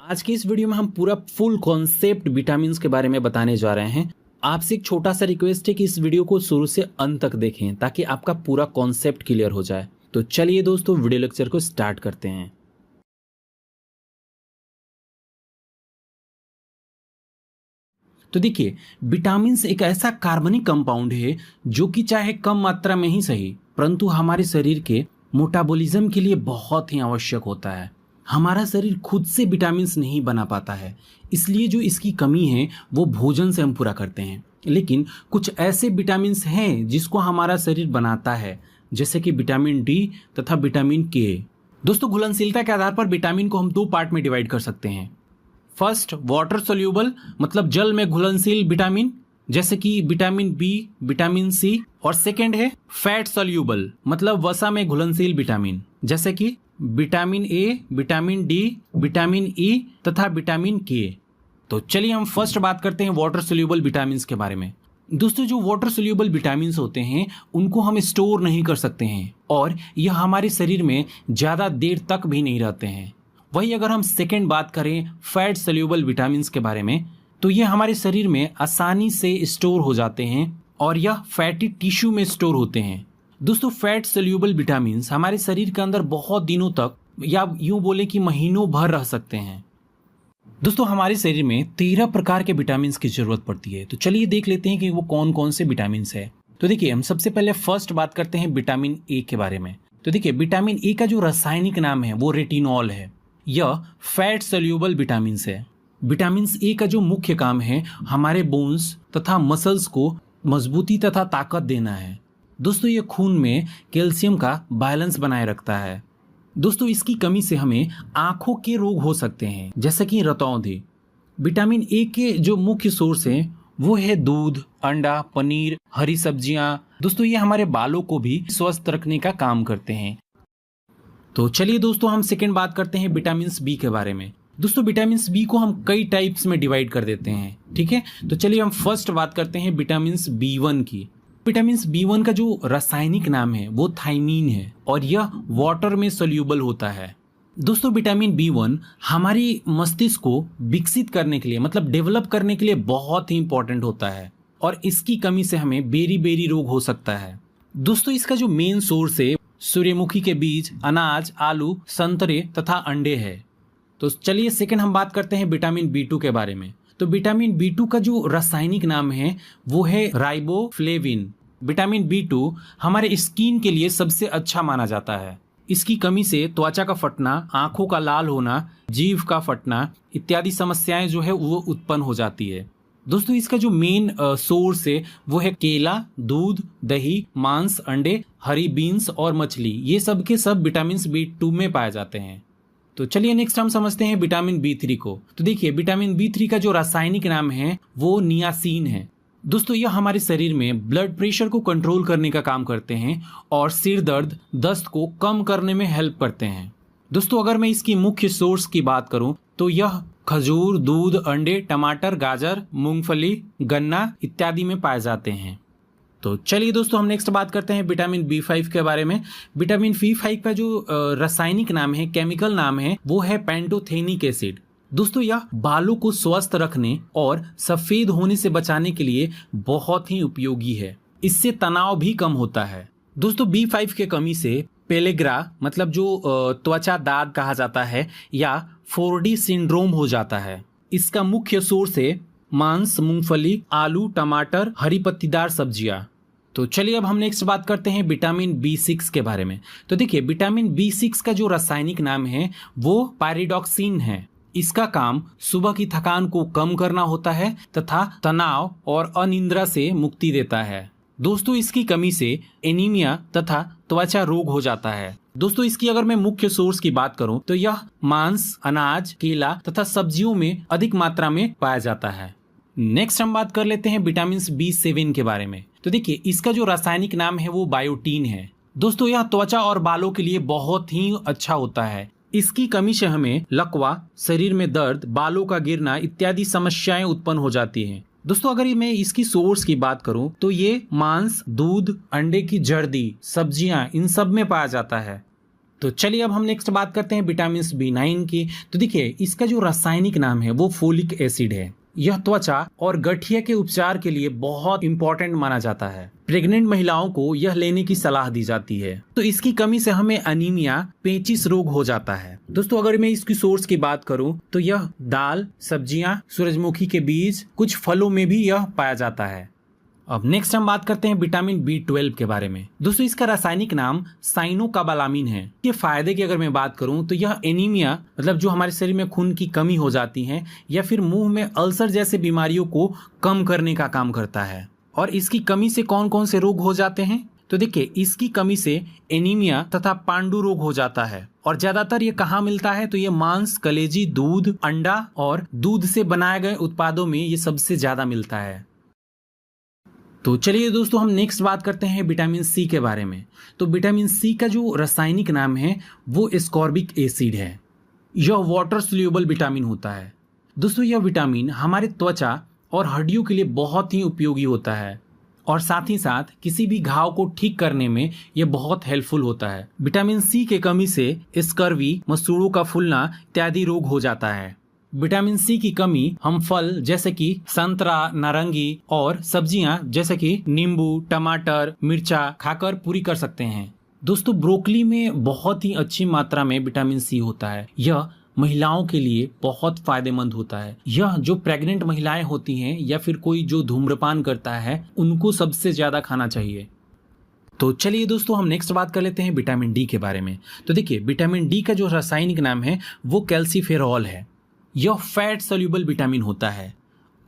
आज की इस वीडियो में हम पूरा फुल कॉन्सेप्ट विटामिन्स के बारे में बताने जा रहे हैं। आपसे एक छोटा सा रिक्वेस्ट है कि इस वीडियो को शुरू से अंत तक देखें ताकि आपका पूरा कॉन्सेप्ट क्लियर हो जाए। तो चलिए दोस्तों, वीडियो लेक्चर को स्टार्ट करते हैं। तो देखिए, विटामिन्स एक ऐसा कार्बनिक कंपाउंड है जो कि चाहे कम मात्रा में ही सही, परंतु हमारे शरीर के मेटाबॉलिज्म के लिए बहुत ही आवश्यक होता है। हमारा शरीर खुद से विटामिन्स नहीं बना पाता है, इसलिए जो इसकी कमी है वो भोजन से हम पूरा करते हैं। लेकिन कुछ ऐसे विटामिन्स हैं जिसको हमारा शरीर बनाता है, जैसे कि विटामिन डी तथा विटामिन के। दोस्तों, घुलनशीलता के आधार पर विटामिन को हम दो पार्ट में डिवाइड कर सकते हैं। फर्स्ट, वाटर सोल्यूबल मतलब जल में घुलनशील विटामिन, जैसे कि विटामिन बी, विटामिन सी। और सेकेंड है फैट सोल्यूबल मतलब वसा में घुलनशील विटामिन, जैसे कि vitamin A, vitamin D, vitamin E तथा विटामिन के। तो चलिए हम फर्स्ट बात करते हैं वाटर सोल्यूबल विटामिन्स के बारे में। दोस्तों, जो वाटर सोल्यूबल विटामिन्स होते हैं उनको हम स्टोर नहीं कर सकते हैं और यह हमारे शरीर में ज़्यादा देर तक भी नहीं रहते हैं। वही अगर हम सेकेंड बात करें फैट सोल्यूबल विटामिन्स के बारे में, तो ये हमारे शरीर में आसानी से स्टोर हो जाते हैं और यह फैटी टिश्यू में स्टोर होते हैं। दोस्तों, फैट सोल्यूबल विटामिन्स हमारे शरीर के अंदर बहुत दिनों तक या यूं बोले कि महीनों भर रह सकते हैं। दोस्तों, हमारे शरीर में 13 प्रकार के विटामिन्स की जरूरत पड़ती है। तो चलिए देख लेते हैं कि वो कौन कौन से विटामिन्स है। तो देखिए, हम सबसे पहले फर्स्ट बात करते हैं विटामिन ए के बारे में। तो देखिए, विटामिन ए का जो रासायनिक नाम है वो रेटिनॉल है। यह फैट सोल्यूबल विटामिन्स है। विटामिन ए का जो मुख्य काम है हमारे बोन्स तथा मसल्स को मजबूती तथा ताकत देना है। दोस्तों, ये खून में कैल्शियम का बैलेंस बनाए रखता है। दोस्तों, इसकी कमी से हमें आंखों के रोग हो सकते हैं, जैसे कि रतौंधी। विटामिन ए के जो मुख्य सोर्स हैं वो है दूध, अंडा, पनीर, हरी सब्जियां। दोस्तों, ये हमारे बालों को भी स्वस्थ रखने का काम करते हैं। तो चलिए दोस्तों, हम सेकेंड बात करते हैं विटामिन बी के बारे में। दोस्तों, विटामिन बी को हम कई टाइप्स में डिवाइड कर देते हैं, ठीक है। तो चलिए हम फर्स्ट बात करते हैं विटामिन B1 की। विटामिन B1 का जो रासायनिक नाम है वो थायमीन है और यह वाटर में सोल्यूबल होता है। दोस्तों, विटामिन B1 हमारी मस्तिष्क को विकसित करने के लिए मतलब डेवलप करने के लिए बहुत ही इंपॉर्टेंट होता है और इसकी कमी से हमें बेरी बेरी रोग हो सकता है। दोस्तों, इसका जो मेन सोर्स है सूर्यमुखी के बीज, अनाज, आलू, संतरे तथा अंडे है। तो चलिए सेकंड हम बात करते हैं विटामिन B2 के बारे में। तो विटामिन B2 का जो रासायनिक नाम है वो है राइबोफ्लेविन। विटामिन B2 हमारे स्किन के लिए सबसे अच्छा माना जाता है। इसकी कमी से त्वचा का फटना, आंखों का लाल होना, जीभ का फटना इत्यादि समस्याएं जो है वो उत्पन्न हो जाती है। दोस्तों, इसका जो मेन सोर्स है वो है केला, दूध, दही, मांस, अंडे, हरी बीन्स और मछली। ये सब के सब विटामिन B2 में पाए जाते हैं। तो चलिए नेक्स्ट हम समझते हैं विटामिन B3 को। तो देखिए, विटामिन B3 का जो रासायनिक नाम है वो नियासिन है। दोस्तों, यह हमारे शरीर में ब्लड प्रेशर को कंट्रोल करने का काम करते हैं और सिर दर्द, दस्त को कम करने में हेल्प करते हैं। दोस्तों, अगर मैं इसकी मुख्य सोर्स की बात करूं तो यह खजूर, दूध, अंडे, टमाटर, गाजर, मूंगफली, गन्ना इत्यादि में पाए जाते हैं। तो चलिए दोस्तों, हम नेक्स्ट बात करते हैं विटामिन B5 के बारे में। विटामिन B5 का जो रासायनिक नाम है, केमिकल नाम है, वो है पेंटोथेनिक एसिड। दोस्तों, यह बालों को स्वस्थ रखने और सफेद होने से बचाने के लिए बहुत ही उपयोगी है। इससे तनाव भी कम होता है। दोस्तों, B5 के कमी से पेलेग्रा मतलब जो त्वचा दाग कहा जाता है या 4D सिंड्रोम हो जाता है। इसका मुख्य सोर्स है मांस, मूंगफली, आलू, टमाटर, हरी पत्तीदार सब्जियां। तो चलिए अब हम नेक्स्ट बात करते हैं विटामिन B6 के बारे में। तो देखिए, विटामिन B6 का जो रासायनिक नाम है वो पायरिडॉक्सिन है। इसका काम सुबह की थकान को कम करना होता है तथा तनाव और अनिद्रा से मुक्ति देता है। दोस्तों, इसकी कमी से एनीमिया तथा त्वचा रोग हो जाता है। दोस्तों, इसकी अगर मैं मुख्य सोर्स की बात करूं तो यह मांस, अनाज, केला तथा सब्जियों में अधिक मात्रा में पाया जाता है। नेक्स्ट हम बात कर लेते हैं विटामिन B7 के बारे में। तो देखिए, इसका जो रासायनिक नाम है वो बायोटीन है। दोस्तों, यह त्वचा और बालों के लिए बहुत ही अच्छा होता है। इसकी कमी से हमें लकवा, शरीर में दर्द, बालों का गिरना इत्यादि समस्याएं उत्पन्न हो जाती हैं। दोस्तों अगर मैं इसकी सोर्स की बात करूं तो ये मांस, दूध, अंडे की जर्दी, सब्जियां, इन सब में पाया जाता है। तो चलिए अब हम नेक्स्ट बात करते हैं विटामिन B9 की। तो देखिए इसका जो रासायनिक नाम है वो फोलिक एसिड है। यह त्वचा और गठिया के उपचार के लिए बहुत इंपॉर्टेंट माना जाता है। प्रेग्नेंट महिलाओं को यह लेने की सलाह दी जाती है। तो इसकी कमी से हमें अनीमिया, पेचिश रोग हो जाता है। दोस्तों अगर मैं इसकी सोर्स की बात करूं तो यह दाल, सब्जियां, सूरजमुखी के बीज, कुछ फलों में भी यह पाया जाता है। अब नेक्स्ट हम बात करते हैं विटामिन B12 के बारे में। दोस्तों इसका रासायनिक नाम साइनोकाबालामिन है। ये फायदे की अगर मैं बात करूं तो यह एनीमिया, मतलब जो हमारे शरीर में खून की कमी हो जाती है या फिर मुंह में अल्सर जैसे बीमारियों को कम करने का काम करता है। और इसकी कमी से कौन कौन से रोग हो जाते हैं? तो देखिए इसकी कमी से एनीमिया तथा पांडु रोग हो जाता है। और ज्यादातर ये कहाँ मिलता है? तो ये मांस, कलेजी, दूध, अंडा और दूध से बनाए गए उत्पादों में ये सबसे ज्यादा मिलता है। तो चलिए दोस्तों हम नेक्स्ट बात करते हैं विटामिन C के बारे में। तो विटामिन C का जो रासायनिक नाम है वो एस्कॉर्बिक एसिड है। यह वाटर सोल्यूबल विटामिन होता है। दोस्तों यह विटामिन हमारे त्वचा और हड्डियों के लिए बहुत ही उपयोगी होता है और साथ ही साथ किसी भी घाव को ठीक करने में यह बहुत हेल्पफुल होता है। विटामिन C के कमी से स्कर्वी, मसूड़ों का फूलना इत्यादि रोग हो जाता है। विटामिन C की कमी हम फल जैसे कि संतरा, नारंगी और सब्जियां जैसे कि नींबू, टमाटर, मिर्चा खाकर पूरी कर सकते हैं। दोस्तों ब्रोकली में बहुत ही अच्छी मात्रा में विटामिन C होता है। यह महिलाओं के लिए बहुत फायदेमंद होता है। यह जो प्रेग्नेंट महिलाएं होती हैं या फिर कोई जो धूम्रपान करता है उनको सबसे ज्यादा खाना चाहिए। तो चलिए दोस्तों हम नेक्स्ट बात कर लेते हैं विटामिन D के बारे में। तो देखिए विटामिन D का जो रासायनिक नाम है वो कैल्सीफेरॉल है। यह फैट सोल्यूबल विटामिन होता है।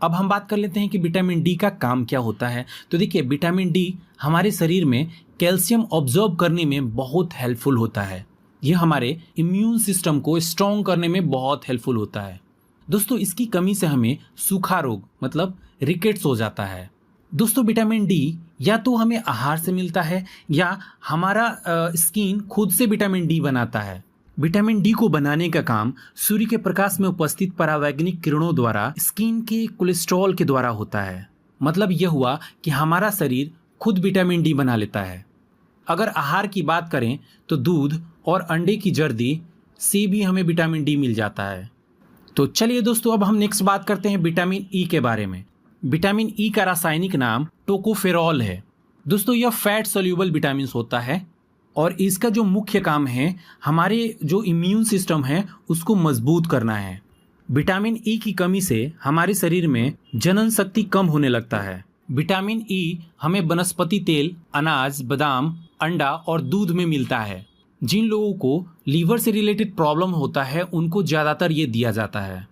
अब हम बात कर लेते हैं कि विटामिन D का काम क्या होता है। तो देखिए विटामिन D हमारे शरीर में कैल्शियम ऑब्जॉर्ब करने में बहुत हेल्पफुल होता है। यह हमारे इम्यून सिस्टम को स्ट्रॉन्ग करने में बहुत हेल्पफुल होता है। दोस्तों इसकी कमी से हमें सूखा रोग मतलब रिकेट्स हो जाता है। दोस्तों विटामिन D या तो हमें आहार से मिलता है या हमारा स्किन खुद से विटामिन D बनाता है। विटामिन D को बनाने का काम सूर्य के प्रकाश में उपस्थित परावैंगनिक किरणों द्वारा स्किन के कोलेस्ट्रॉल के द्वारा होता है। मतलब यह हुआ कि हमारा शरीर खुद विटामिन D बना लेता है। अगर आहार की बात करें तो दूध और अंडे की जर्दी से भी हमें विटामिन D मिल जाता है। तो चलिए दोस्तों अब हम नेक्स्ट बात करते हैं विटामिन E के बारे में। विटामिन E का रासायनिक नाम टोकोफेरॉल है। दोस्तों यह फैट सोल्यूबल विटामिन होता है और इसका जो मुख्य काम है हमारे जो इम्यून सिस्टम है उसको मजबूत करना है। विटामिन E की कमी से हमारे शरीर में जनन शक्ति कम होने लगता है। विटामिन E हमें वनस्पति तेल, अनाज, बादाम, अंडा और दूध में मिलता है। जिन लोगों को लीवर से रिलेटेड प्रॉब्लम होता है उनको ज़्यादातर ये दिया जाता है।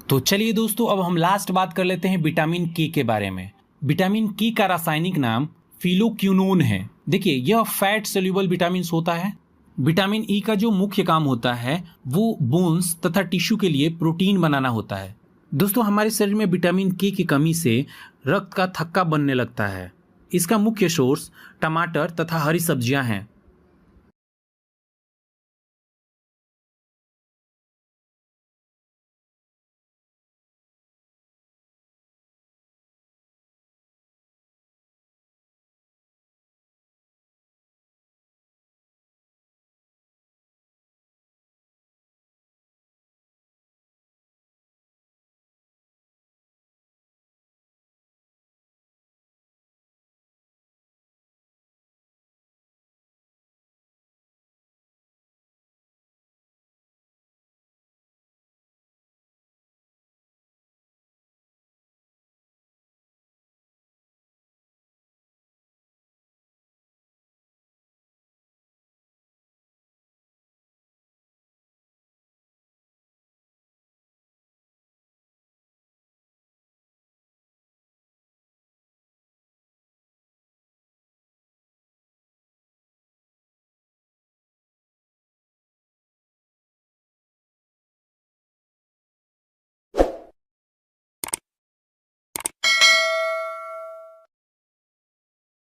तो चलिए दोस्तों अब हम लास्ट बात कर लेते हैं विटामिन K के बारे में। विटामिन K का रासायनिक नाम फिलोक्विनोन है। देखिए यह फैट सोल्यूबल विटामिन होता है। विटामिन E का जो मुख्य काम होता है वो बोन्स तथा टिश्यू के लिए प्रोटीन बनाना होता है। दोस्तों हमारे शरीर में विटामिन K की कमी से रक्त का थक्का बनने लगता है। इसका मुख्य सोर्स टमाटर तथा हरी सब्जियां हैं।